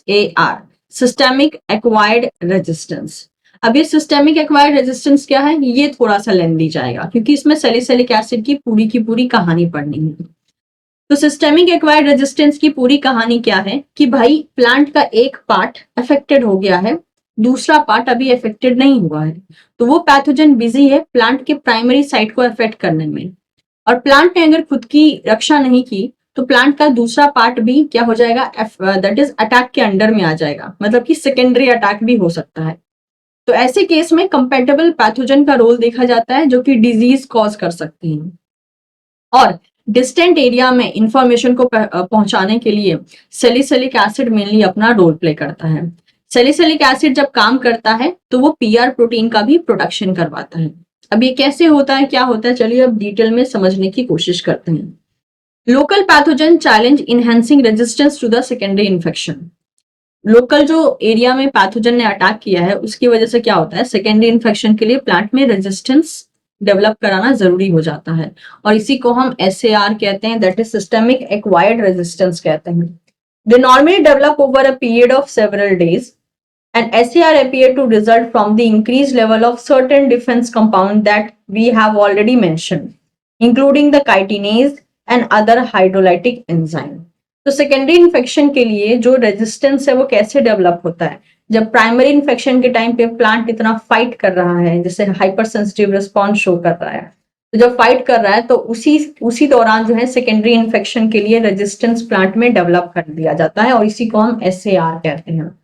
SAR, systemic acquired resistance. अब ये systemic acquired resistance क्या है, ये थोड़ा सा लेंदी जाएगा क्योंकि इसमें सैलिसिलिक एसिड की पूरी कहानी पढ़नी है। तो सिस्टेमिक एक्वायर्ड रेजिस्टेंस की पूरी कहानी क्या है कि भाई प्लांट का एक पार्ट अफेक्टेड हो गया है, दूसरा पार्ट अभी अफेक्टेड नहीं हुआ है, तो वो पैथोजन बिजी है प्लांट के प्राइमरी साइट को अफेक्ट करने में, और प्लांट ने अगर खुद की रक्षा नहीं की तो प्लांट का दूसरा पार्ट भी क्या हो जाएगा, दैट इज अटैक के अंडर में आ जाएगा, मतलब कि सेकेंडरी अटैक भी हो सकता है। तो ऐसे केस में कंपैटिबल पैथोजन का रोल देखा जाता है जो कि डिजीज कॉज कर सकते हैं। और डिस्टेंट एरिया में इंफॉर्मेशन को पहुंचाने के लिए सैलिसिलिक एसिड मेनली अपना रोल प्ले करता है। सैलिसिलिक एसिड जब काम करता है तो वो पीआर प्रोटीन का भी प्रोडक्शन करवाता है। अब ये कैसे होता है, क्या होता है, चलिए अब डिटेल में समझने की कोशिश करते हैं। Local pathogen challenge enhancing resistance to the secondary infection. Local जो एरिया में पैथोजन ने अटैक किया है उसकी वजह से क्या होता है, सेकेंडरी इन्फेक्शन के लिए प्लांट में रेजिस्टेंस डेवलप कराना जरूरी हो जाता है, और इसी को हम SAR कहते हैं, that is systemic acquired resistance कहते हैं। They normally develop over a period of several days and SAR appear to result from the increased level of certain defense compound that we have already mentioned, including the chitinase and other hydrolytic enzyme. तो secondary infection के लिए जो resistance है वो कैसे develop होता है, जब प्राइमरी इन्फेक्शन के टाइम पे प्लांट इतना फाइट कर रहा है, जैसे हाइपर सेंसिटिव रिस्पॉन्स शो कर रहा है, तो जब फाइट कर रहा है तो उसी दौरान जो है सेकेंडरी इन्फेक्शन के लिए रेजिस्टेंस प्लांट में डेवलप कर दिया जाता है, और इसी को हम SAR कहते हैं।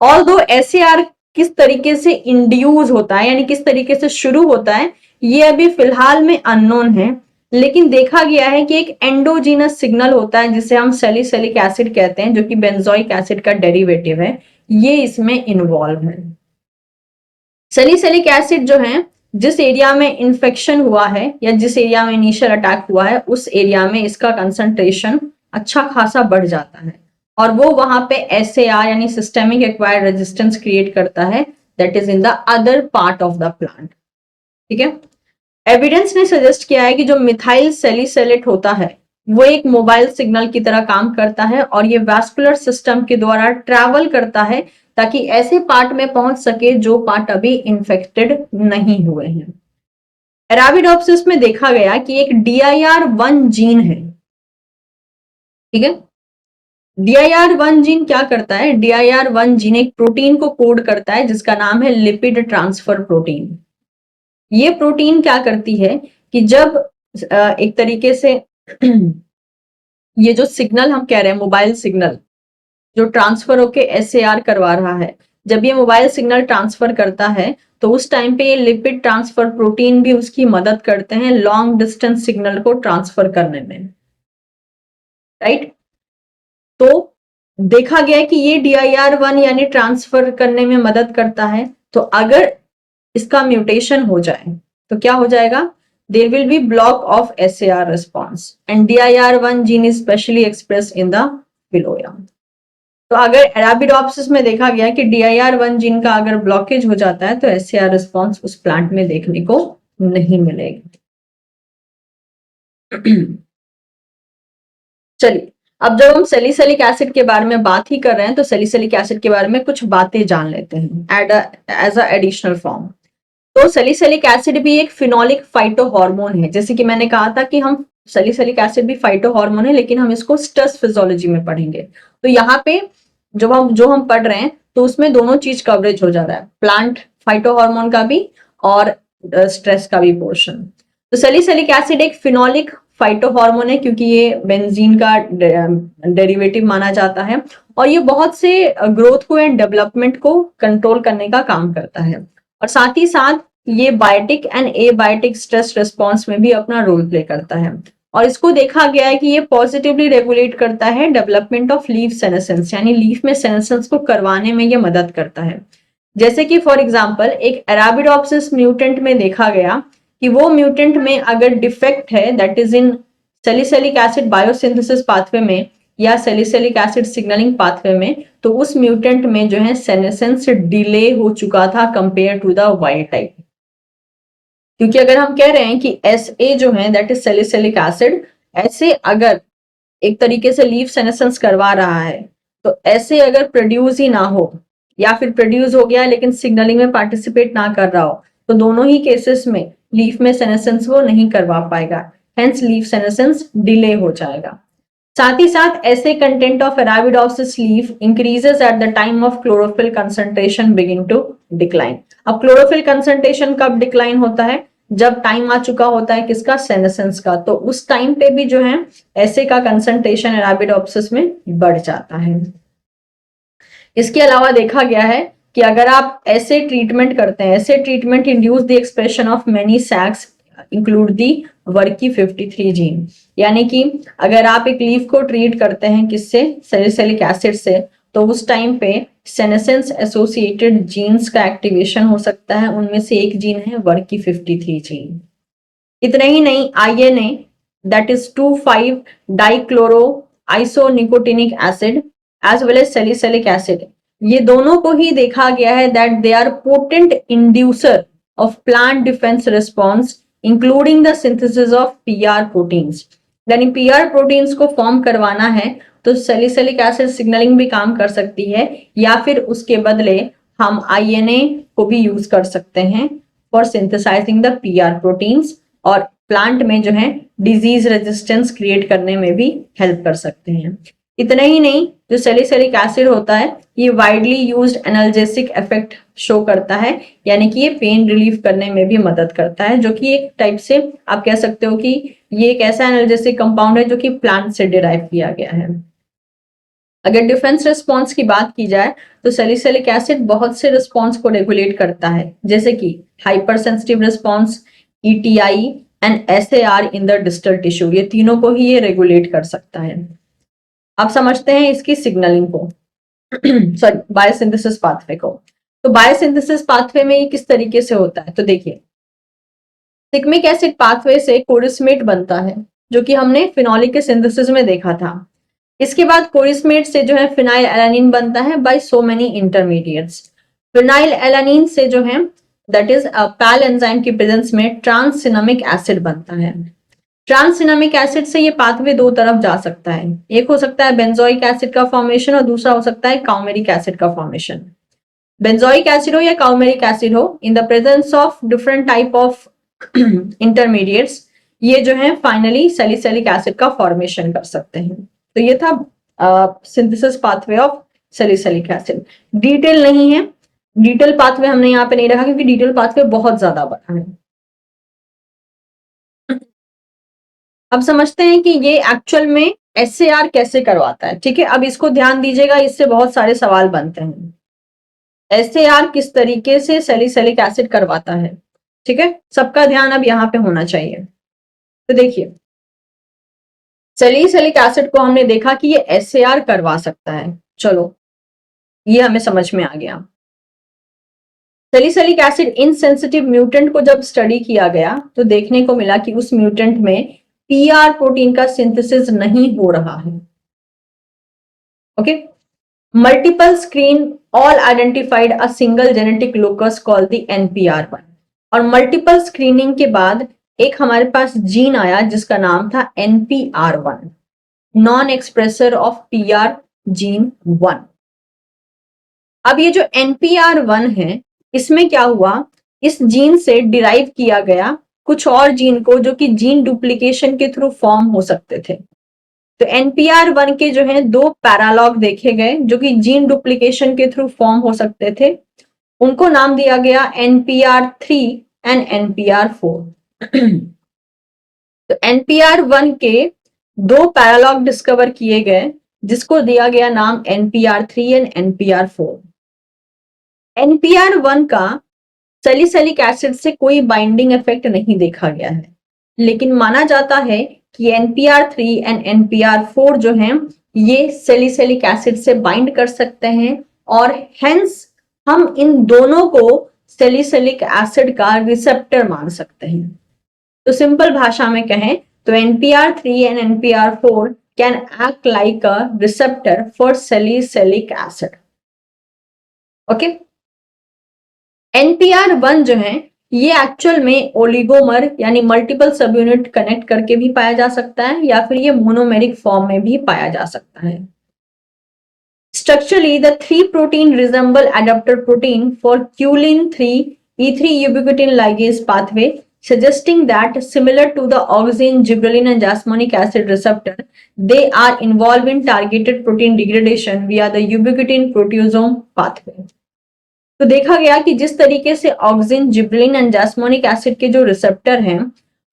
ऑल्दो SAR किस तरीके से इंड्यूस होता है, यानी किस तरीके से शुरू होता है, ये अभी फिलहाल में अननोन है, लेकिन देखा गया है कि एक एंडोजीनस सिग्नल होता है जिसे हम सैलिसिलिक एसिड कहते हैं, जो कि बेंजोइक एसिड का डेरिवेटिव है, ये इसमें इन्वॉल्व है। सैलिसिलिक एसिड जो है, जिस एरिया में इंफेक्शन हुआ है या जिस एरिया में इनिशियल अटैक हुआ है उस एरिया में इसका कंसंट्रेशन अच्छा खासा बढ़ जाता है, और वो वहां पे SAR यानी सिस्टेमिक एक्वायर्ड रेजिस्टेंस क्रिएट करता है, that is in the other part of the plant. ठीक है, एविडेंस ने सजेस्ट किया है कि जो मिथाइल सैलिसिलेट होता है वो एक मोबाइल सिग्नल की तरह काम करता है, और ये वैस्कुलर सिस्टम के द्वारा ट्रैवल करता है ताकि ऐसे पार्ट में पहुंच सके जो पार्ट अभी इन्फेक्टेड नहीं हुए हैं। अरेबिडोप्सिस में देखा गया कि एक DIR1 जीन है। ठीक है, DIR1 जीन क्या करता है, DIR1 जीन एक प्रोटीन को कोड करता है जिसका नाम है लिपिड ट्रांसफर प्रोटीन। ये प्रोटीन क्या करती है कि जब एक तरीके से ये जो सिग्नल हम कह रहे हैं मोबाइल सिग्नल जो ट्रांसफर होके SAR करवा रहा है, जब ये मोबाइल सिग्नल ट्रांसफर करता है तो उस टाइम पे ये लिपिड ट्रांसफर प्रोटीन भी उसकी मदद करते हैं लॉन्ग डिस्टेंस सिग्नल को ट्रांसफर करने में, राइट। तो देखा गया कि ये DIR1 यानी ट्रांसफर करने में मदद करता है, तो अगर इसका म्यूटेशन हो जाए तो क्या हो जाएगा, there will be block of SAR response and DIR1 gene is specially express in the phloem. तो अगर अरेबिडोप्सिस में देखा गया कि DIR1 जीन का अगर ब्लॉकेज हो जाता है तो SAR रिस्पॉन्स उस प्लांट में देखने को नहीं मिलेगी। चलिए, अब जब हम सैलिसिलिक एसिड के बारे में बात ही कर रहे हैं तो सैलिसिलिक एसिड के बारे में कुछ बातें जान लेते हैं एज अ एडिशनल फॉर्म। तो सैलिसिलिक एसिड भी एक फिनोलिक फाइटो हार्मोन है, जैसे कि मैंने कहा था कि हम सैलिसिलिक एसिड भी फाइटो हार्मोन है, लेकिन हम इसको स्ट्रेस फिजियोलॉजी में पढ़ेंगे। तो यहाँ पे जो हम पढ़ रहे हैं तो उसमें दोनों चीज कवरेज हो जा रहा है, प्लांट फाइटो हार्मोन का भी और स्ट्रेस का भी पोर्शन। तो सैलिसिलिक एसिड एक फिनोलिक फाइटो हार्मोन है क्योंकि ये बेंजीन का डेरिवेटिव माना जाता है, और ये बहुत से ग्रोथ को एंड डेवलपमेंट को कंट्रोल करने का काम करता है, और साथ ही साथ ये biotic and abiotic stress response में भी अपना रोल प्ले करता है। और इसको देखा गया है कि ये पॉजिटिवली रेगुलेट करता है डेवलपमेंट ऑफ लीफ सेनेसेंस, यानी लीफ में सेनेसेंस को करवाने में ये मदद करता है। जैसे कि फॉर एग्जांपल एक अरेबिडोप्सिस म्यूटेंट में देखा गया कि वो म्यूटेंट में अगर डिफेक्ट है that is in salicylic acid biosynthesis pathway में या सैलिसिलिक एसिड सिग्नलिंग पाथवे में, तो उस म्यूटेंट में जो है सेनेसेंस डिले हो चुका था compare to the wild type. क्योंकि अगर हम कह रहे हैं कि SA जो है दैट इज सैलिसिलिक एसिड, ऐसे अगर एक तरीके से लीफ सेनेसेंस करवा रहा है तो ऐसे अगर प्रोड्यूस ही ना हो या फिर प्रोड्यूस हो गया लेकिन सिग्नलिंग में पार्टिसिपेट ना कर रहा हो, तो दोनों ही केसेस में लीफ में सेनेसेंस वो नहीं करवा पाएगा, हेंस लीफ सेनेसेंस डिले हो जाएगा। साथ ही साथ ऐसे content of Arabidopsis leaf increases at the time of chlorophyll concentration begin to decline. अब क्लोरोफिल कंसंट्रेशन कब डिक्लाइन होता है? जब टाइम आ चुका होता है किसका? सेनेसेंस का। तो उस टाइम पे भी जो है ऐसे का कंसंट्रेशन अराबिडोप्सिस में बढ़ जाता है। इसके अलावा देखा गया है कि अगर आप ऐसे ट्रीटमेंट करते हैं, ऐसे treatment induce the expression of many SAGs include the WRKY 53 gene. यानी कि अगर आप एक लीफ को ट्रीट करते हैं किससे? सैलिसिलिक एसिड से, तो उस टाइम पे सेनेसेंस एसोसिएटेड जीन्स का एक्टिवेशन हो सकता है। उनमें से एक जीन है वर्की 53 जीन। इतना ही नहीं, INA that is 2,5 dichloro isonicotinic acid as well as salicylic acid, ये दोनों को ही देखा गया है that they are potent inducer of plant defence response including the synthesis of PR proteins. यानी PR प्रोटीन्स को फॉर्म करवाना है तो सैलिसिलिक एसिड सिग्नलिंग भी काम कर सकती है, या फिर उसके बदले हम INA को भी यूज कर सकते हैं for synthesising the PR proteins, और प्लांट में जो है डिजीज रेजिस्टेंस क्रिएट करने में भी हेल्प कर सकते हैं। इतना ही नहीं, जो सैलिसिलिक एसिड होता है ये widely used analgesic effect show करता है, यानी कि ये पेन रिलीफ करने में भी मदद करता है, जो कि एक टाइप से आप कह सकते हो कि ये एक ऐसा एनाल्जेसिक कंपाउंड है जो कि प्लांट से डिराइव किया गया है। अगर डिफेंस रिस्पॉन्स की बात की जाए तो सैलिसिलिक एसिड बहुत से रिस्पॉन्स को रेगुलेट करता है, जैसे कि hyper sensitive response, ETI and SAR in the distal tissue, ये तीनों को ही ये रेगुलेट कर सकता है। आप समझते हैं इसकी सिग्नलिंग को सॉरी बायोसिंथेसिस पाथवे को। तो बायोसिंथेसिस पाथवे में ये किस तरीके से होता है? तो देखिए, सिग्मिक एसिड पाथवे से कोरिस्मेट बनता है, जो कि हमने फिनोलिक के सिंथेसिस में देखा था। इसके बाद कोरिस्मेट से जो है फिनाइल एलानिन बनता है by so many intermediates. Phenylalanine से जो है दैट इज पैल एंजाइम की प्रेजेंस में ट्रांससिनामिक एसिड बनता है। ट्रांससिनामिक एसिड से ये पाथवे दो तरफ जा सकता है, एक हो सकता है बेंजोइक एसिड का फॉर्मेशन और दूसरा हो सकता है काउमेरिक एसिड का फॉर्मेशन। बेंजोइक एसिड हो या काउमेरिक एसिड हो, in the presence of different type of intermediates, ये जो है फाइनली सैलिसिलिक एसिड का फॉर्मेशन कर सकते हैं। तो ये था synthesis pathway of salicylic acid. Detail नहीं है, डिटेल पाथवे हमने यहाँ पे नहीं रखा क्योंकि डिटेल पाथवे बहुत ज्यादा बड़ा है। अब समझते हैं कि ये एक्चुअल में SAR कैसे करवाता है। ठीक है, अब इसको ध्यान दीजिएगा, इससे बहुत सारे सवाल बनते हैं। SAR किस तरीके से सैलिसिलिक एसिड करवाता है? ठीक है, सबका ध्यान अब यहाँ पे होना चाहिए। तो देखिए, सैलिसिलिक एसिड को हमने देखा कि ये SAR करवा सकता है, चलो ये हमें समझ में आ गया। सैलिसिलिक एसिड इनसेंसिटिव म्यूटेंट को जब स्टडी किया गया तो देखने को मिला कि उस म्यूटेंट में PR प्रोटीन का सिंथेसिस नहीं हो रहा है। Okay, multiple screen all identified a single genetic locus called the NPR1, और मल्टीपल स्क्रीनिंग के बाद एक हमारे पास जीन आया जिसका नाम था NPR1, non expresser of PR gene 1। अब ये जो NPR1 है, इसमें क्या हुआ, इस जीन से डिराइव किया गया कुछ और जीन को जो कि जीन डुप्लीकेशन के थ्रू फॉर्म हो सकते थे। तो NPR1 के जो है दो पैरालॉग देखे गए जो कि जीन डुप्लीकेशन के थ्रू फॉर्म हो सकते थे, उनको नाम दिया गया NPR3 एंड NPR4। तो NPR1 के दो पैरालॉग डिस्कवर किए गए जिसको दिया गया नाम NPR3 एंड NPR4। NPR1 का सैलिसिलिक एसिड से कोई बाइंडिंग इफेक्ट नहीं देखा गया है, लेकिन माना जाता है कि NPR3 एंड NPR4 जो हैं ये सैलिसिलिक एसिड से बाइंड कर सकते हैं, और हेंस हम इन दोनों को सैलिसिलिक एसिड का रिसेप्टर मान सकते हैं। तो सिंपल भाषा में कहें तो NPR3 and NPR4 can act like a receptor for salicylic acid. Okay, NPR1 जो है ये एक्चुअल में ओलिगोमर यानी मल्टीपल सब यूनिट कनेक्ट करके भी पाया जा सकता है, या फिर ये मोनोमेरिक फॉर्म में भी पाया जा सकता है। Structurally, the three protein resemble adapter protein for Qlin 3 E3 ubiquitin ligase pathway, suggesting that similar to the auxin, gibberellin and jasmonic acid receptor, they are involved in targeted protein degradation via the ubiquitin proteasome pathway. तो देखा गया कि जिस तरीके से auxin, gibberellin and जैस्मोनिक acid के जो receptor हैं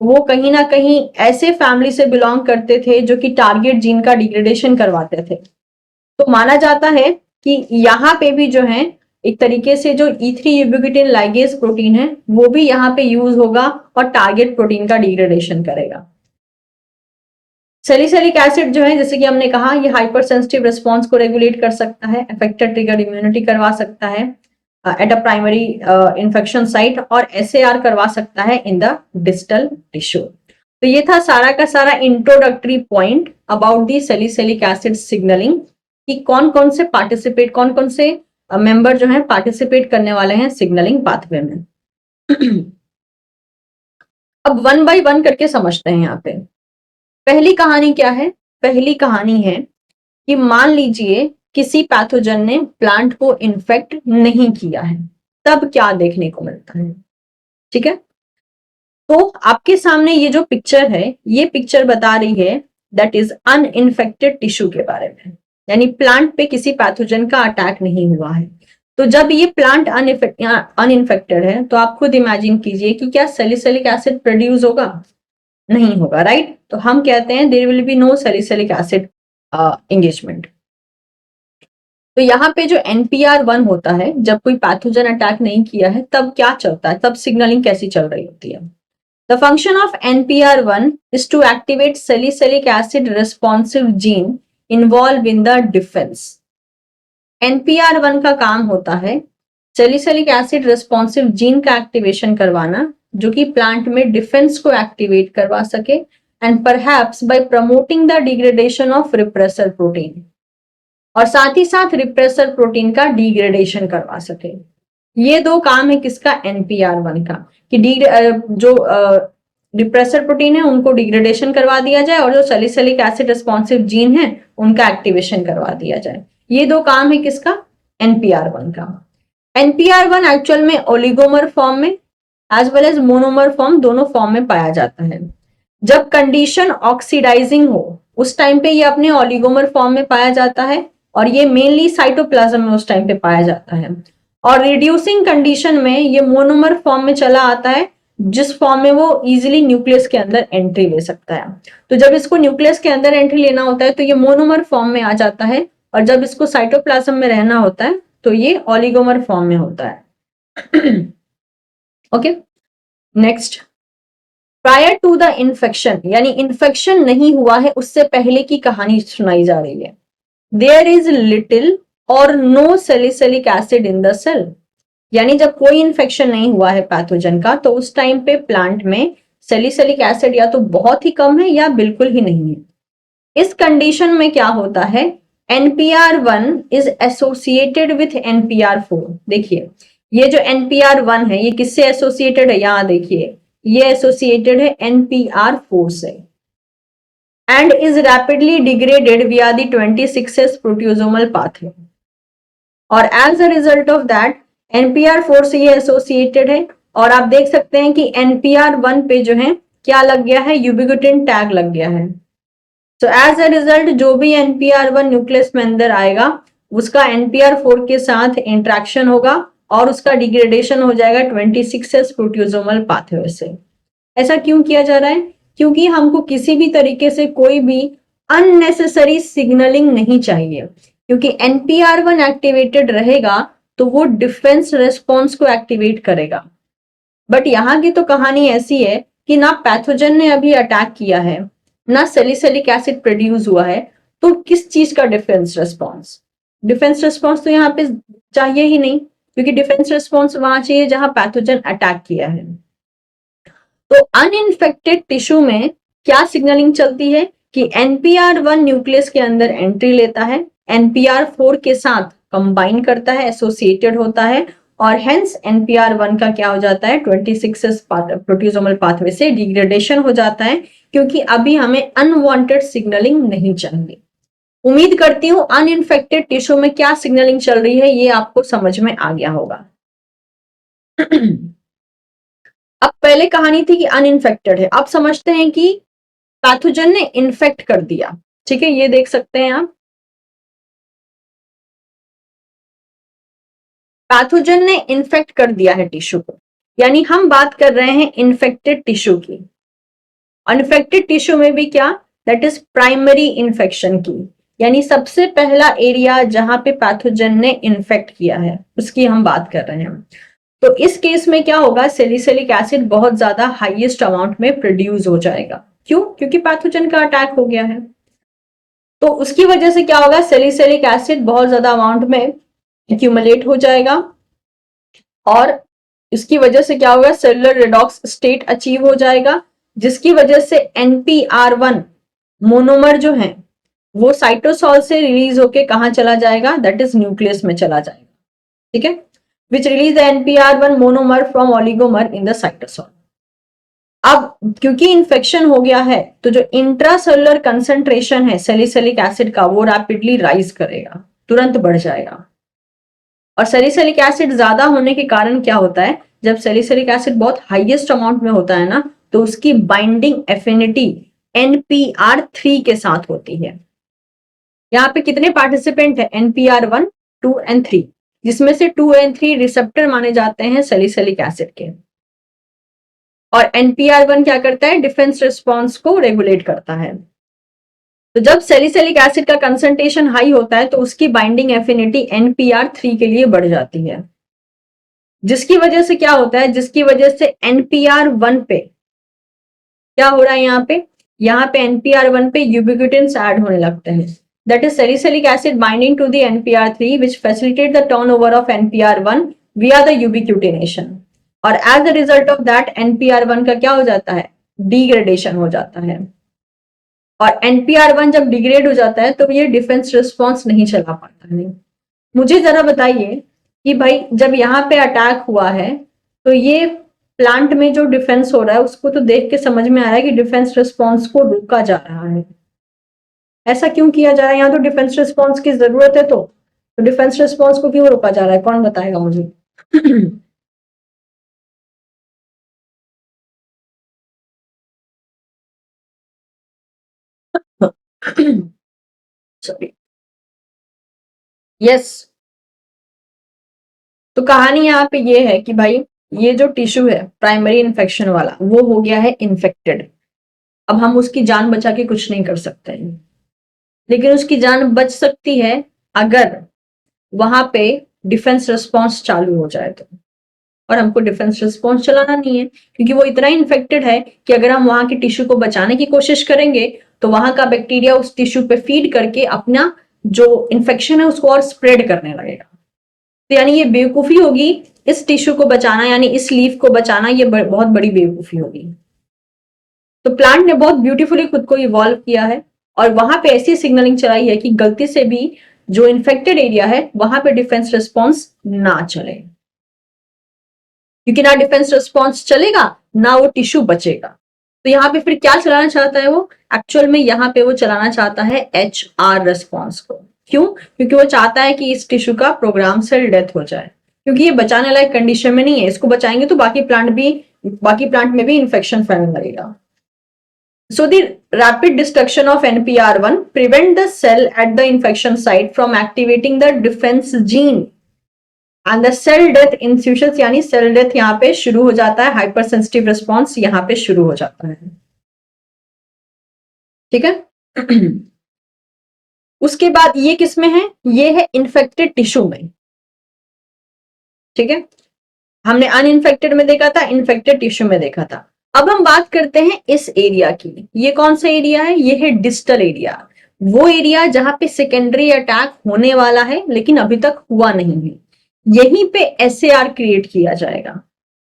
वो कहीं ना कहीं ऐसे फैमिली से बिलोंग करते थे जो कि टारगेट जीन का डिग्रेडेशन करवाते थे। तो माना जाता है कि यहाँ पे भी जो है एक तरीके से जो E3 यूबिक्विटिन लाइगेज प्रोटीन है वो भी यहाँ पे यूज होगा और टारगेट प्रोटीन का डिग्रेडेशन करेगा। सैलिसिलिक एसिड जो है जैसे कि हमने कहा ये हाइपर सेंसिटिव रिस्पॉन्स को रेगुलेट कर सकता है, अफेक्टेड ट्रिगर इम्यूनिटी करवा सकता है at a primary infection site और SAR करवा सकता है इन द डिस्टल टिश्यू। तो ये था सारा का सारा introductory point about the salicylic acid signalling कि कौन कौन से मेंबर जो है पार्टिसिपेट करने वाले हैं सिग्नलिंग पाथवे में। अब वन बाय वन करके समझते हैं। यहाँ पे पहली कहानी क्या है? पहली कहानी है कि मान लीजिए किसी पैथोजन ने प्लांट को इन्फेक्ट नहीं किया है, तब क्या देखने को मिलता है। ठीक है, तो आपके सामने ये जो पिक्चर है ये पिक्चर बता रही है दैट इज अनइन्फेक्टेड टिश्यू के बारे में, यानी प्लांट पे किसी पैथोजन का अटैक नहीं हुआ है। तो जब ये प्लांट अनइन्फेक्टेड है तो आप खुद इमेजिन कीजिए कि क्या सैलिसिलिक एसिड प्रोड्यूस होगा? नहीं होगा, राइट। तो हम कहते हैं there will be no salicylic acid engagement. तो यहाँ पे जो NPR1 होता है जब कोई पैथोजन अटैक नहीं किया है तब क्या चलता है, तब सिग्नलिंग कैसी चल रही होती है। The function of NPR1 is to activate salicylic acid responsive gene involved in the defense. NPR1 का काम होता है salicylic acid responsive gene का एक्टिवेशन करवाना जो कि प्लांट में डिफेंस को एक्टिवेट करवा सके and perhaps bye promoting the degradation of repressor protein, और साथ ही साथ रिप्रेसर प्रोटीन का डिग्रेडेशन करवा सके। ये दो काम है किसका? NPR1 का, कि जो रिप्रेसर प्रोटीन है उनको डिग्रेडेशन करवा दिया जाए और जो सैलिसिलिक एसिड रिस्पॉन्सिव जीन है उनका एक्टिवेशन करवा दिया जाए। ये दो काम है किसका? NPR1 का। NPR1 एक्चुअल में ओलिगोमर फॉर्म में as well as monomer form दोनों फॉर्म में पाया जाता है। जब कंडीशन ऑक्सीडाइजिंग हो उस टाइम पे ये अपने ओलिगोमर फॉर्म में पाया जाता है और ये मेनली साइटोप्लाज्म में उस टाइम पे पाया जाता है, और रिड्यूसिंग कंडीशन में ये मोनोमर फॉर्म में चला आता है जिस फॉर्म में वो इजीली न्यूक्लियस के अंदर एंट्री ले सकता है। तो जब इसको न्यूक्लियस के अंदर एंट्री लेना होता है तो ये मोनोमर फॉर्म में आ जाता है, और जब इसको साइटोप्लाज्म में रहना होता है तो ये ओलिगोमर फॉर्म में होता है। Okay, next, prior to the infection, यानी इन्फेक्शन नहीं हुआ है उससे पहले की कहानी सुनाई जा रही है। देयर इज लिटिल और no salicylic acid in the cell, यानी जब कोई इन्फेक्शन नहीं हुआ है पैथोजन का तो उस टाइम पे प्लांट में सैलिसिलिक एसिड या तो बहुत ही कम है या बिल्कुल ही नहीं है। इस कंडीशन में क्या होता है? NPR1 is associated with NPR4। देखिए ये जो NPR1 है ये किससे एसोसिएटेड है? यहां देखिए ये एसोसिएटेड है NPR4 से and is rapidly degraded via the 26S proteasomal pathway, और as a result of that NPR4 से ये एसोसिएटेड है। और आप देख सकते हैं कि NPR1 पे जो है क्या लग गया है? यूबिक्विटिन टैग लग गया है। तो एज अ रिजल्ट जो भी NPR1 न्यूक्लियस में अंदर आएगा उसका NPR4 के साथ इंट्रैक्शन होगा और उसका डिग्रेडेशन हो जाएगा 26S प्रोटियोसोमल पाथवे से। ऐसा क्यों किया जा रहा है? क्योंकि हमको किसी भी तरीके से कोई भी अननेसेसरी सिग्नलिंग नहीं चाहिए, क्योंकि NPR1 एक्टिवेटेड रहेगा तो वो डिफेंस रेस्पॉन्स को एक्टिवेट करेगा। बट यहाँ की तो कहानी ऐसी है कि ना पैथोजन ने अभी अटैक किया है ना सैलिसिलिक एसिड प्रोड्यूस हुआ है, तो किस चीज का डिफेंस रेस्पॉन्स? डिफेंस रेस्पॉन्स तो यहाँ पे चाहिए ही नहीं, क्योंकि डिफेंस रेस्पॉन्स वहां चाहिए जहां पैथोजन अटैक किया है। तो अनइन्फेक्टेड टिश्यू में क्या सिग्नलिंग चलती है कि NPR1 न्यूक्लियस के अंदर एंट्री लेता है, NPR4 के साथ कंबाइन करता है, एसोसिएटेड होता है, और हेंस NPR1 का क्या हो जाता है? 26S प्रोटियोसोमल पाथवे से डिग्रेडेशन हो जाता है, क्योंकि अभी हमें अनवांटेड सिग्नलिंग नहीं चाहिए। उम्मीद करती हूँ अनइन्फेक्टेड टिश्यू में क्या सिग्नलिंग चल रही है ये आपको समझ में आ गया होगा। अब पहले कहानी थी कि अनइन्फेक्टेड है, अब समझते हैं कि पैथोजन ने इन्फेक्ट कर दिया। ठीक है, ये देख सकते हैं आप, पैथोजन ने इन्फेक्ट कर दिया है टिश्यू को, यानी हम बात कर रहे हैं इन्फेक्टेड टिश्यू की। अनइन्फेक्टेड टिश्यू में भी क्या, दैट इज प्राइमरी इन्फेक्शन की, यानी सबसे पहला एरिया जहां पे पैथोजन ने इन्फेक्ट किया है उसकी हम बात कर रहे हैं। तो इस केस में क्या होगा, सैलिसिलिक एसिड बहुत ज्यादा हाईएस्ट अमाउंट में प्रोड्यूस हो जाएगा। क्यों? क्योंकि पैथोजन का अटैक हो गया है। तो उसकी वजह से क्या होगा, सैलिसिलिक एसिड बहुत ज्यादा अमाउंट में एक्यूमुलेट हो जाएगा और इसकी वजह से क्या होगा, सेलुलर रिडॉक्स स्टेट अचीव हो जाएगा, जिसकी वजह से NPR1 मोनोमर जो है वो साइटोसॉल से रिलीज होके कहां चला जाएगा, दैट इज न्यूक्लियस में चला जाएगा। ठीक है, विच release the NPR1 monomer from oligomer in the cytosol. अब क्योंकि इन्फेक्शन हो गया है तो जो इंट्रासेलुलर कंसंट्रेशन है सैलिसिलिक एसिड का वो रैपिडली राइज करेगा, तुरंत बढ़ जाएगा। और सैलिसिलिक एसिड ज्यादा होने के कारण क्या होता है, जब सैलिसिलिक एसिड बहुत हाईएस्ट अमाउंट में होता है ना तो उसकी बाइंडिंग एफिनिटी NPR3 के साथ होती है। यहाँ पे कितने पार्टिसिपेंट है, NPR1, 2 and 3, जिसमें से 2 and 3 रिसेप्टर माने जाते हैं सैलिसिलिक एसिड के। और NPR1 क्या करता है, डिफेंस रिस्पॉन्स को रेगुलेट करता है। तो जब सैलिसिलिक एसिड का कंसंट्रेशन हाई होता है तो उसकी बाइंडिंग एफिनिटी NPR3 के लिए बढ़ जाती है, जिसकी वजह से क्या होता है, जिसकी वजह से NPR1 पे क्या हो रहा है, यहाँ पे NPR1 पे यूबिक्विटिन्स ऐड होने लगते हैं, that is salicylic acid binding to the NPR3 which facilitate the turnover of NPR1 via the ubiquitination. और as a result of that NPR1 का क्या हो जाता है, डिग्रेडेशन हो जाता है। और NPR1 जब डिग्रेड हो जाता है तो ये डिफेंस रिस्पॉन्स नहीं चला पाता है। मुझे जरा बताइए कि भाई जब यहाँ पे अटैक हुआ है तो ये प्लांट में जो डिफेंस हो रहा है उसको तो देख के समझ में आ रहा है कि डिफेंस रिस्पॉन्स को रोका जा रहा है। ऐसा क्यों किया जा रहा है, यहाँ तो डिफेंस रिस्पॉन्स की जरूरत है, तो डिफेंस रिस्पॉन्स को क्यों रोका जा रहा है, कौन बताएगा मुझे? Sorry, yes. तो कहानी यहाँ पे ये है कि भाई ये जो टिश्यू है प्राइमरी इन्फेक्शन वाला वो हो गया है इन्फेक्टेड। अब हम उसकी जान बचा के कुछ नहीं कर सकते हैं, लेकिन उसकी जान बच सकती है अगर वहां पे डिफेंस रिस्पॉन्स चालू हो जाए तो। और हमको डिफेंस रिस्पॉन्स चलाना नहीं है क्योंकि वो इतना इन्फेक्टेड है कि अगर हम वहां के टिश्यू को बचाने की कोशिश करेंगे तो वहां का बैक्टीरिया उस टिश्यू पे फीड करके अपना जो इन्फेक्शन है उसको और स्प्रेड करने लगेगा। तो यानी ये बेवकूफी होगी, इस टिश्यू को बचाना यानी इस लीफ को बचाना ये बहुत बड़ी बेवकूफी होगी। तो प्लांट ने बहुत ब्यूटीफुली खुद को इवॉल्व किया है और वहां पे ऐसी सिग्नलिंग चलाई है कि गलती से भी जो इन्फेक्टेड एरिया है वहां पे डिफेंस रिस्पॉन्स ना चले, क्योंकि ना डिफेंस रिस्पॉन्स चलेगा ना वो टिश्यू बचेगा। तो यहाँ पे फिर क्या चलाना चाहता है वो, एक्चुअल में यहाँ पे वो चलाना चाहता है HR रिस्पॉन्स को। क्यों? क्योंकि वो चाहता है कि इस टिश्यू का प्रोग्राम सेल डेथ हो जाए, क्योंकि ये बचाने लायक कंडीशन में नहीं है, इसको बचाएंगे तो बाकी प्लांट में भी इन्फेक्शन फैलने लगेगा। So the rapid destruction of NPR1 prevent the cell at the infection site from activating the defense gene and the cell death ensues, यानी सेल डेथ यहाँ पे शुरू हो जाता है, हाइपर सेंसिटिव रिस्पॉन्स यहाँ पे शुरू हो जाता है। ठीक है। उसके बाद ये किस में है, ये है इन्फेक्टेड टिश्यू में। ठीक है, हमने अनइन्फेक्टेड में देखा था, इन्फेक्टेड टिश्यू में देखा था। अब हम बात करते हैं इस एरिया की। ये कौन सा एरिया है, ये है डिस्टल एरिया, वो एरिया जहां पे सेकेंडरी अटैक होने वाला है लेकिन अभी तक हुआ नहीं है। यहीं पे SAR क्रिएट किया जाएगा,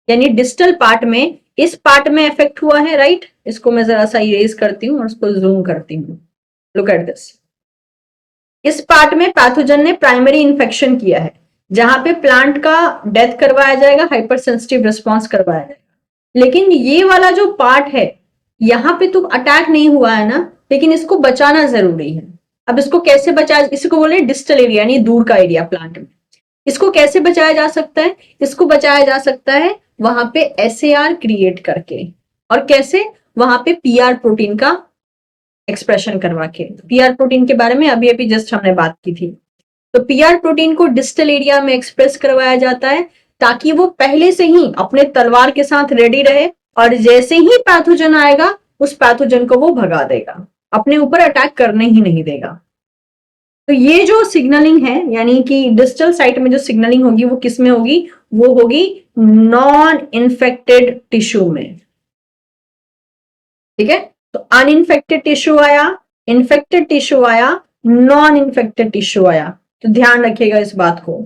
यानी डिस्टल पार्ट में, इस पार्ट में इफेक्ट हुआ है, राइट। इसको मैं जरा सा इरेज करती हूँ और उसको जूम करती हूँ। लुक एट दिस, इस पार्ट में पैथोजन ने प्राइमरी इन्फेक्शन किया है जहां पे प्लांट का डेथ करवाया जाएगा, हाइपर सेंसिटिव रिस्पॉन्स करवाया जाएगा। लेकिन ये वाला जो पार्ट है यहाँ पे तो अटैक नहीं हुआ है ना, लेकिन इसको बचाना जरूरी है। अब इसको कैसे बचाया, इसको बोले डिस्टल एरिया यानी दूर का एरिया प्लांट में। इसको कैसे बचाया जा सकता है, इसको बचाया जा सकता है वहां पे एसएआर क्रिएट करके, और कैसे, वहां पे पीआर प्रोटीन का एक्सप्रेशन करवा के। पीआर प्रोटीन के बारे में अभी अभी जस्ट हमने बात की थी। तो पीआर प्रोटीन को डिस्टल एरिया में एक्सप्रेस करवाया जाता है ताकि वो पहले से ही अपने तलवार के साथ रेडी रहे, और जैसे ही पैथोजन आएगा उस पैथोजन को वो भगा देगा, अपने ऊपर अटैक करने ही नहीं देगा। तो ये जो सिग्नलिंग है यानी कि डिस्टल साइट में जो सिग्नलिंग होगी वो किस में होगी, वो होगी नॉन इन्फेक्टेड टिश्यू में। ठीक है, तो अनइन्फेक्टेड टिश्यू आया, इन्फेक्टेड टिश्यू आया, नॉन इन्फेक्टेड टिश्यू आया। तो ध्यान रखिएगा इस बात को।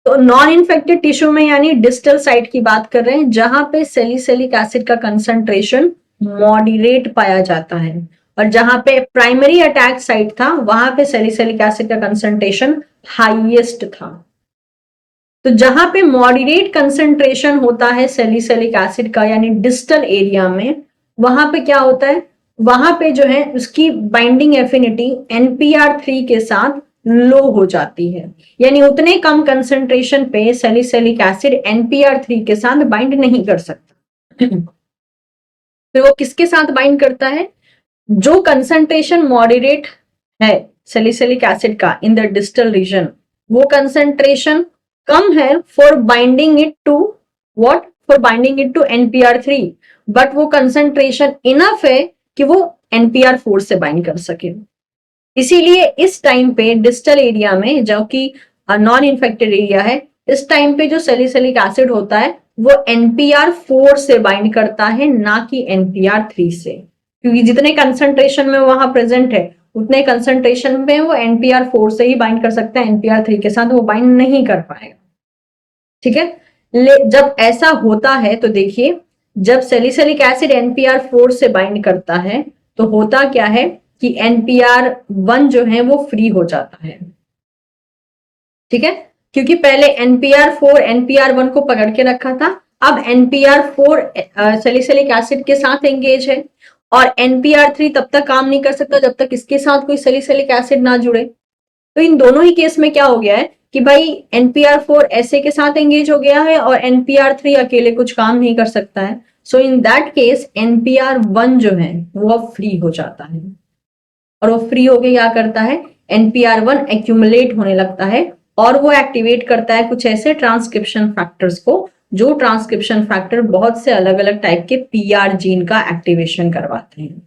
तो नॉन इन्फेक्टेड टिश्यू में यानी डिस्टल साइट की बात कर रहे हैं जहां पे सैलिसिलिक एसिड का कंसंट्रेशन मॉडरेट पाया जाता है, और जहां पे प्राइमरी अटैक साइट था वहां पे सैलिसिलिक एसिड का कंसंट्रेशन हाईएस्ट था। तो जहां पे मॉडरेट कंसंट्रेशन होता है सैलिसिलिक एसिड का यानी डिस्टल एरिया में, वहां पे क्या होता है, वहां पे जो है उसकी बाइंडिंग एफिनिटी NPR3 के साथ लो हो जाती है, यानी उतने कम कंसंट्रेशन पे सैलिसिलिक एसिड NPR3 के साथ बाइंड नहीं कर सकता। फिर वो किसके साथ बाइंड करता है, जो कंसंट्रेशन मॉडरेट है सैलिसिलिक एसिड का इन द डिस्टल रीजन, वो कंसंट्रेशन कम है for binding it to what, for binding it to NPR3, but वो कंसंट्रेशन इनफ है कि वो NPR4 से बाइंड कर सके। इसीलिए इस टाइम पे डिस्टल एरिया में जो कि नॉन इन्फेक्टेड एरिया है, इस टाइम पे जो सैलिसिलिक एसिड होता है वो NPR4 से बाइंड करता है, ना कि NPR3 से, क्योंकि जितने कंसंट्रेशन में वहां प्रेजेंट है उतने कंसंट्रेशन में वो NPR4 से ही बाइंड कर सकता है, NPR3 के साथ वो बाइंड नहीं कर पाएगा। ठीक है, जब ऐसा होता है तो देखिए, जब सैलिसिलिक एसिड NPR4 से बाइंड करता है तो होता क्या है कि NPR1 जो है वो फ्री हो जाता है। ठीक है, क्योंकि पहले NPR4 NPR1 को पकड़ के रखा था, अब NPR4 सैलिसिलिक एसिड के साथ एंगेज है, और NPR3 तब तक काम नहीं कर सकता जब तक इसके साथ कोई सैलिसिलिक एसिड ना जुड़े। तो इन दोनों ही केस में क्या हो गया है कि भाई NPR4 ऐसे के साथ एंगेज हो गया है और NPR3 अकेले कुछ काम नहीं कर सकता है। सो इन दैट केस NPR1 जो है वो अब फ्री हो जाता है, और वो फ्री होके क्या करता है, NPR1 एक्यूमुलेट होने लगता है, और वो एक्टिवेट करता है कुछ ऐसे ट्रांसक्रिप्शन फैक्टर्स को, जो ट्रांसक्रिप्शन फैक्टर बहुत से अलग अलग टाइप के PR जीन का एक्टिवेशन करवाते हैं,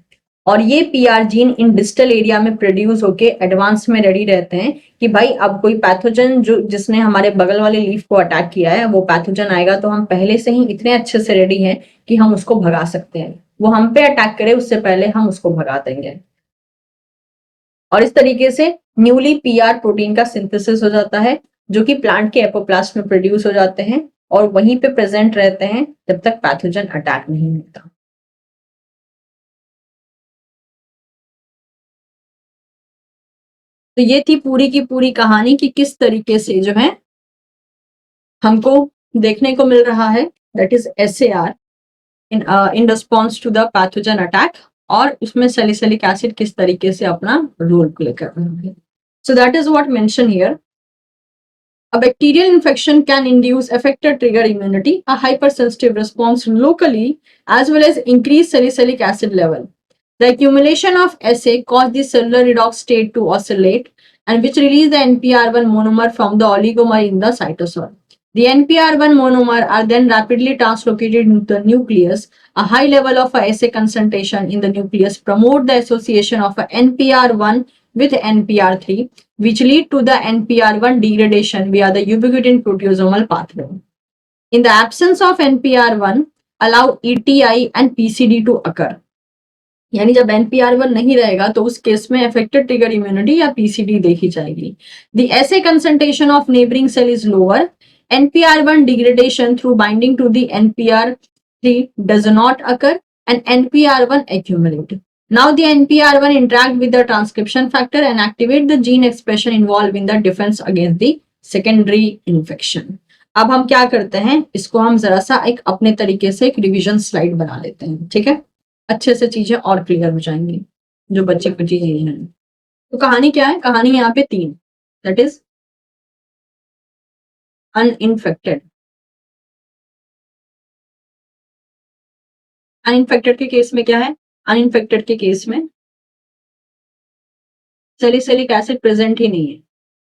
और ये PR gene in distal area में प्रोड्यूस होके एडवांस में रेडी रहते हैं कि भाई अब कोई पैथोजन जो जिसने हमारे बगल वाले लीफ को अटैक किया है वो पैथोजन आएगा तो हम पहले से ही इतने अच्छे से रेडी हैं कि हम उसको भगा सकते हैं, वो हम पे अटैक करे उससे पहले हम उसको भगा देंगे। और इस तरीके से न्यूली PR प्रोटीन का सिंथेसिस हो जाता है जो कि प्लांट के एपोप्लास्ट में प्रोड्यूस हो जाते हैं और वहीं पे प्रेजेंट रहते हैं जब तक पैथोजन अटैक नहीं होता। तो ये थी पूरी की पूरी कहानी कि किस तरीके से जो है हमको देखने को मिल रहा है, that is SAR in response to the pathogen attack, और उसमें सैलिसिलिक एसिड किस तरीके से अपना रोल प्ले कर रहा है। So that is what mention here. A bacterial infection can induce effector trigger immunity, a hypersensitive response locally, as well as increased salicylic acid level. The accumulation of SA cause the cellular redox state to oscillate, and which release the NPR1 monomer from the oligomer in the cytosol. The NPR1 monomer are then rapidly translocated into the nucleus. A high level of SA concentration in the nucleus promote the association of a NPR1 with NPR3, which lead to the NPR1 degradation via the ubiquitin proteasomal pathway. In the absence of NPR1, allow ETI and PCD to occur. यानी जब NPR1 नहीं रहेगा तो उस case में affected trigger immunity या PCD देखी जाएगी. The SA concentration of neighboring cell is lower. NPR1 degradation through binding to the NPR3 does not occur and NPR1 accumulate. Now the NPR1 interact with the transcription factor and activate the gene expression involved in the defense against the secondary infection. अब हम क्या करते हैं, इसको हम जरा सा एक अपने तरीके से एक रिवीजन स्लाइड बना लेते हैं, ठीक है, अच्छे से चीजें और क्लियर हो जाएंगी जो बच्चे को चीजें हैं। तो कहानी क्या है? कहानी यहाँ पे 3, दैट इज अनइन्फेक्टेड। अनइन्फेक्टेड के केस में क्या है? अनइन्फेक्टेड के केस में सैलिसिलिक एसिड प्रेजेंट ही नहीं है,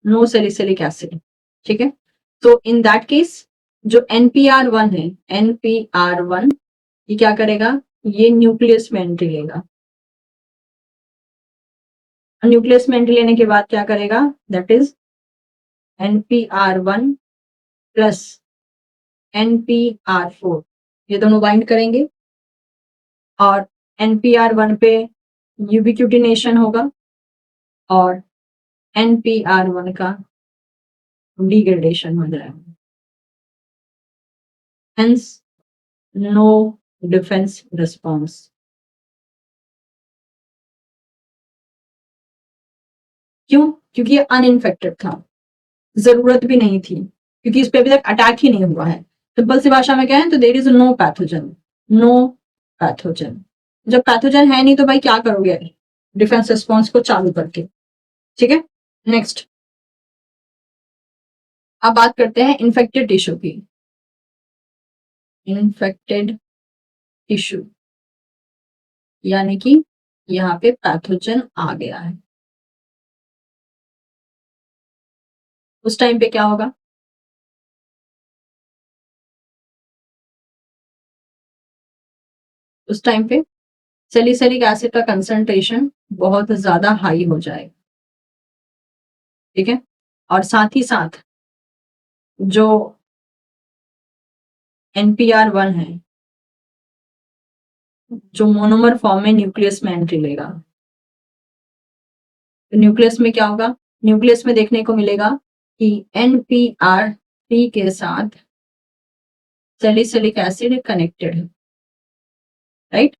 नो सैलिसिलिक एसिड। ठीक है, तो इन दैट केस जो NPR1 है, NPR1 ये क्या करेगा? ये न्यूक्लियस में एंट्री लेगा। न्यूक्लियस में एंट्री लेने के बाद क्या करेगा? That is NPR1 plus NPR4, ये दोनों बाइंड करेंगे और NPR1 पे यूबिक्यूटिनेशन होगा और NPR1 का डिग्रेडेशन हो जाएगा, हेंस नो डिफेंस रिस्पॉन्स। क्यों? क्योंकि ये अनइन्फेक्टेड था, जरूरत भी नहीं थी, क्योंकि इस पे अभी तक अटैक ही नहीं हुआ है। सिंपल सी भाषा में क्या है? तो there is no pathogen, no pathogen. जब पैथोजन है नहीं तो भाई क्या करोगे डिफेंस रिस्पॉन्स को चालू करके? ठीक है, नेक्स्ट अब बात करते हैं इन्फेक्टेड टिश्यू की। इन्फेक्टेड टिश्यू यानी कि यहाँ पे पैथोजन आ गया है, उस टाइम पे क्या होगा? उस टाइम पे सैलिसिलिक एसिड का कंसंट्रेशन बहुत ज्यादा हाई हो जाएगा। ठीक है, और साथ ही साथ जो NPR1 है, जो मोनोमर फॉर्म में न्यूक्लियस में एंट्री लेगा, तो न्यूक्लियस में क्या होगा? न्यूक्लियस में देखने को मिलेगा कि NPR3 के साथ सैलिसिलिक एसिड कनेक्टेड है, राइट?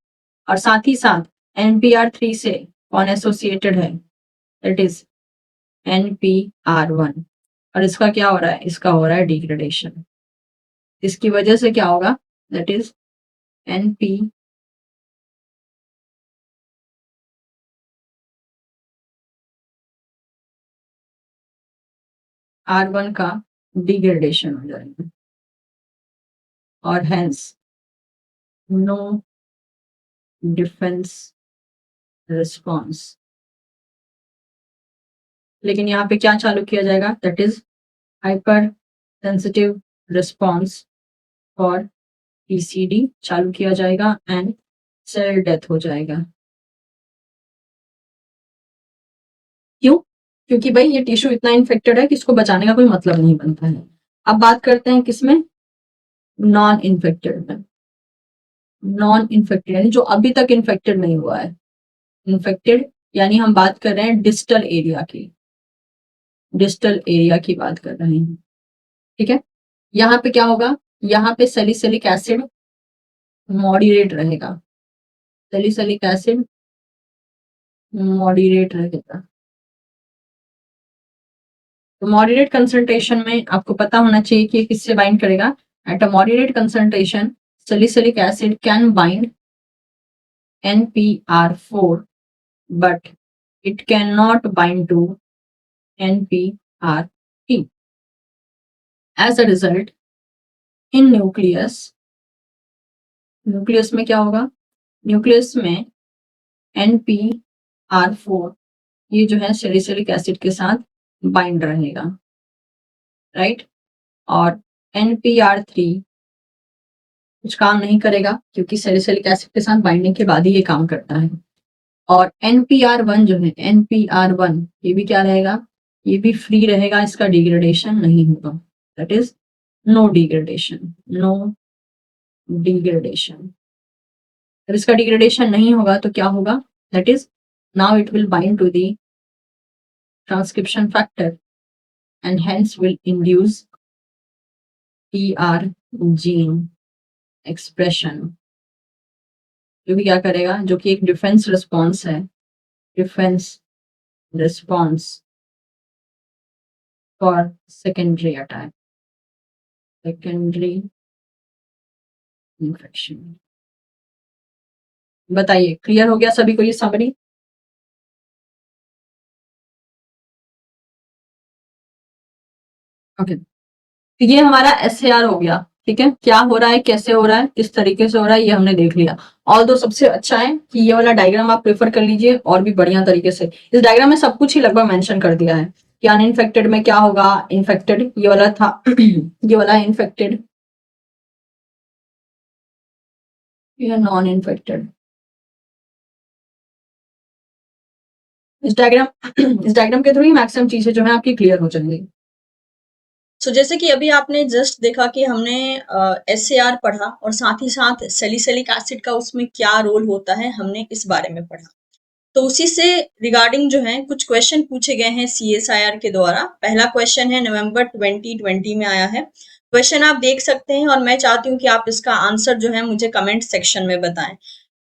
और साथ ही साथ NPR3 से कौन एसोसिएटेड है? दैट इज NPR1, और इसका क्या हो रहा है? इसका हो रहा है डिग्रेडेशन। इसकी वजह से क्या होगा? दैट इज NPR1 का डिग्रेडेशन हो जाएगा और हेंस नो डिफेंस रिस्पॉन्स। लेकिन यहाँ पे क्या चालू किया जाएगा? That is hyper sensitive response for PCD चालू किया जाएगा एंड सेल डेथ हो जाएगा। क्यों? क्योंकि भाई ये टिश्यू इतना इन्फेक्टेड है कि इसको बचाने का कोई मतलब नहीं बनता है। अब बात करते हैं किसमें? नॉन इन्फेक्टेड में। नॉन इन्फेक्टेड यानी जो अभी तक इन्फेक्टेड नहीं हुआ है। इन्फेक्टेड यानी हम बात कर रहे हैं डिस्टल एरिया की, डिस्टल एरिया की बात कर रहे हैं। ठीक है, यहाँ पे क्या होगा? यहाँ पे सैलिसिलिक एसिड मॉडरेट रहेगा, सैलिसिलिक एसिड मॉडरेट रहेगा। तो मॉडरेट कंसंट्रेशन में आपको पता होना चाहिए कि किससे बाइंड करेगा। At a moderate concentration salicylic acid can bind NPR4 but it cannot bind to NPR3. As a result, in nucleus में क्या होगा? न्यूक्लियस में NPR4 ये जो है सैलिसिलिक एसिड के साथ बाइंड रहेगा, राइट? और NPR3 कुछ काम नहीं करेगा क्योंकि सैलिसिलिक एसिड के साथ बाइंडिंग के बाद ही ये काम करता है। और NPR1 जो है, NPR1 ये भी क्या रहेगा? ये भी फ्री रहेगा, इसका डिग्रेडेशन नहीं होगा, that is no degradation, no degradation. जब इसका डिग्रेडेशन नहीं होगा तो क्या होगा? That is now it will bind to the transcription factor and hence will induce PR gene expression, जो भी क्या करेगा, जो कि एक डिफेंस रिस्पॉन्स है, defence response for secondary attack, secondary infection. बताइए क्लियर हो गया सभी को ये समरी? ओके, तो ये हमारा SAR हो गया। ठीक है, क्या हो रहा है, कैसे हो रहा है, किस तरीके से हो रहा है, ये हमने देख लिया। और दो सबसे अच्छा है कि ये वाला डायग्राम आप प्रेफर कर लीजिए और भी बढ़िया तरीके से। इस डायग्राम में सब कुछ ही लगभग मेंशन कर दिया है कि अनइन्फेक्टेड में क्या होगा, इन्फेक्टेड ये वाला था ये वाला इन्फेक्टेड, ये नॉन इन्फेक्टेड। इस डायग्राम इस डायग्राम के थ्रू ही मैक्सिमम चीजें जो है आपकी क्लियर हो जाएंगी। जैसे कि अभी आपने जस्ट देखा कि हमने SAR पढ़ा और साथ ही साथ सैलिसिलिक एसिड का उसमें क्या रोल होता है, हमने इस बारे में पढ़ा। तो उसी से रिगार्डिंग जो है कुछ क्वेश्चन पूछे गए हैं CSIR के द्वारा। पहला क्वेश्चन है नवंबर 2020 में आया है। क्वेश्चन आप देख सकते हैं और मैं चाहती हूँ कि आप इसका आंसर जो है मुझे कमेंट सेक्शन में बताएं।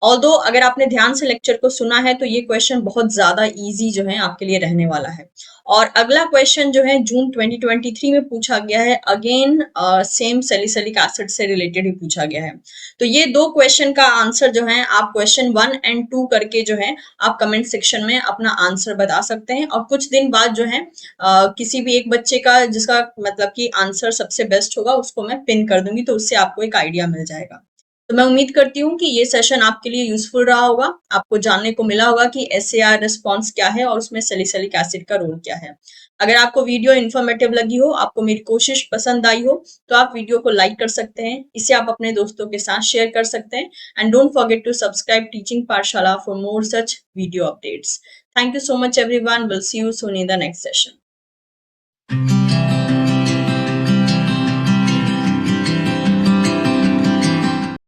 ऑल्दो अगर आपने ध्यान से लेक्चर को सुना है तो ये क्वेश्चन बहुत ज्यादा इजी जो है आपके लिए रहने वाला है। और अगला क्वेश्चन जो है जून 2023 में पूछा गया है, अगेन सेम सैलिसिलिक एसिड से रिलेटेड ही पूछा गया है। तो ये दो क्वेश्चन का आंसर जो है आप क्वेश्चन 1 एंड 2 करके जो है आप कमेंट सेक्शन में अपना आंसर बता सकते हैं। और कुछ दिन बाद जो है किसी भी एक बच्चे का जिसका मतलब कि आंसर सबसे बेस्ट होगा उसको मैं पिन कर दूंगी, तो उससे आपको एक आइडिया मिल जाएगा। तो मैं उम्मीद करती हूँ कि ये सेशन आपके लिए यूजफुल रहा होगा। आपको जानने को मिला होगा कि SAR रिस्पॉन्स क्या है और उसमें सैलिसिलिक एसिड का रोल क्या है। अगर आपको वीडियो इन्फॉर्मेटिव लगी हो, आपको मेरी कोशिश पसंद आई हो, तो आप वीडियो को लाइक कर सकते हैं, इसे आप अपने दोस्तों के साथ शेयर कर सकते हैं। And don't forget to subscribe teaching Pathshala for more such video updates. Thank you so much everyone, will see you soon in the next session.